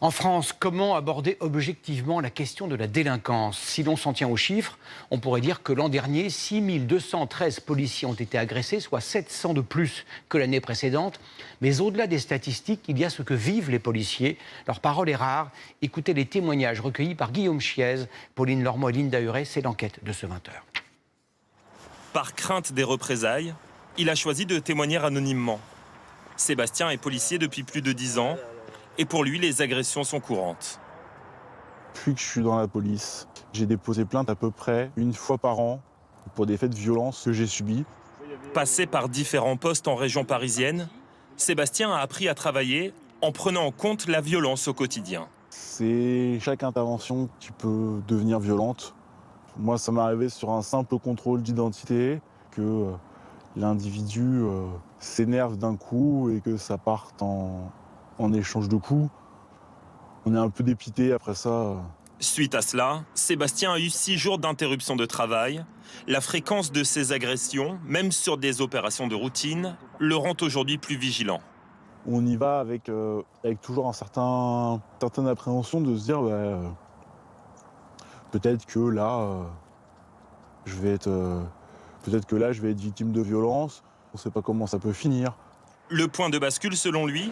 En France, comment aborder objectivement la question de la délinquance? Si l'on s'en tient aux chiffres, on pourrait dire que l'an dernier, 6213 policiers ont été agressés, soit 700 de plus que l'année précédente. Mais au-delà des statistiques, il y a ce que vivent les policiers. Leur parole est rare. Écoutez les témoignages recueillis par Guillaume Chiez, Pauline Lormeau et Linda Huret. C'est l'enquête de ce 20h. Par crainte des représailles, il a choisi de témoigner anonymement. Sébastien est policier depuis plus de 10 ans. Et pour lui, les agressions sont courantes. Depuis que je suis dans la police, j'ai déposé plainte à peu près une fois par an pour des faits de violence que j'ai subis. Passé par différents postes en région parisienne, Sébastien a appris à travailler en prenant en compte la violence au quotidien. C'est chaque intervention qui peut devenir violente. Moi, ça m'est arrivé sur un simple contrôle d'identité que l'individu s'énerve d'un coup et que ça parte en échange de coups. On est un peu dépité après ça. Suite à cela, Sébastien a eu 6 jours d'interruption de travail. La fréquence de ces agressions, même sur des opérations de routine, le rend aujourd'hui plus vigilant. On y va avec toujours une certaine appréhension de se dire peut-être que là, je vais être victime de violence. On ne sait pas comment ça peut finir. Le point de bascule, selon lui,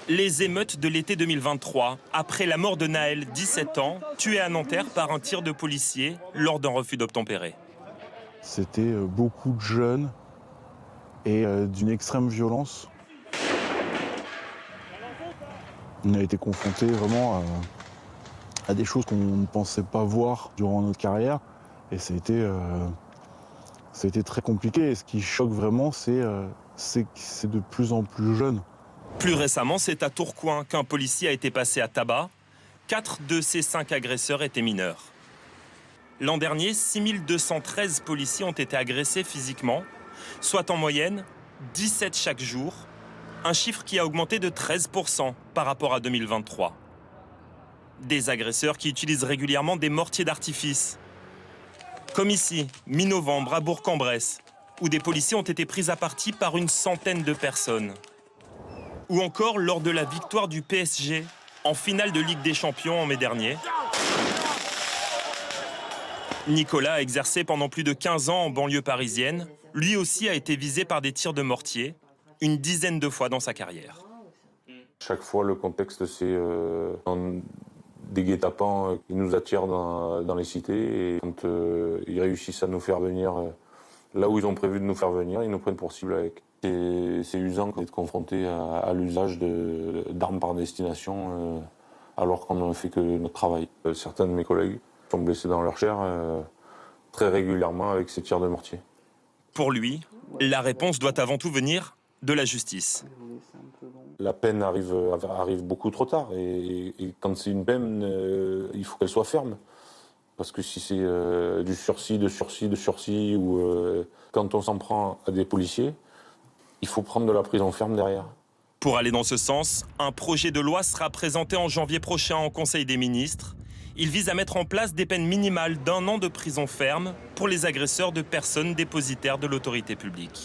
les émeutes de l'été 2023, après la mort de Naël, 17 ans, tué à Nanterre par un tir de policier lors d'un refus d'obtempérer. C'était beaucoup de jeunes et d'une extrême violence. On a été confrontés vraiment à des choses qu'on ne pensait pas voir durant notre carrière. Et ça a été très compliqué. Et ce qui choque vraiment, c'est que c'est de plus en plus jeune. Plus récemment, c'est à Tourcoing qu'un policier a été passé à tabac. 4 de ces 5 agresseurs étaient mineurs. L'an dernier, 6213 policiers ont été agressés physiquement, soit en moyenne 17 chaque jour, un chiffre qui a augmenté de 13% par rapport à 2023. Des agresseurs qui utilisent régulièrement des mortiers d'artifice. Comme ici, mi-novembre, à Bourg-en-Bresse, où des policiers ont été pris à partie par une centaine de personnes. Ou encore lors de la victoire du PSG en finale de Ligue des Champions en mai dernier. Nicolas a exercé pendant plus de 15 ans en banlieue parisienne. Lui aussi a été visé par des tirs de mortier, une dizaine de fois dans sa carrière. Chaque fois, le contexte, c'est des guet-apens qui nous attirent dans les cités. Et quand ils réussissent à nous faire venir là où ils ont prévu de nous faire venir, ils nous prennent pour cible avec. C'est usant d'être confronté à l'usage d'armes par destination alors qu'on ne fait que notre travail. Certains de mes collègues sont blessés dans leur chair très régulièrement avec ces tirs de mortier. Pour lui, la réponse doit avant tout venir de la justice. La peine arrive beaucoup trop tard et quand c'est une peine, il faut qu'elle soit ferme. Parce que si c'est du sursis ou quand on s'en prend à des policiers, il faut prendre de la prison ferme derrière. Pour aller dans ce sens, un projet de loi sera présenté en janvier prochain en Conseil des ministres. Il vise à mettre en place des peines minimales d'1 an de prison ferme pour les agresseurs de personnes dépositaires de l'autorité publique.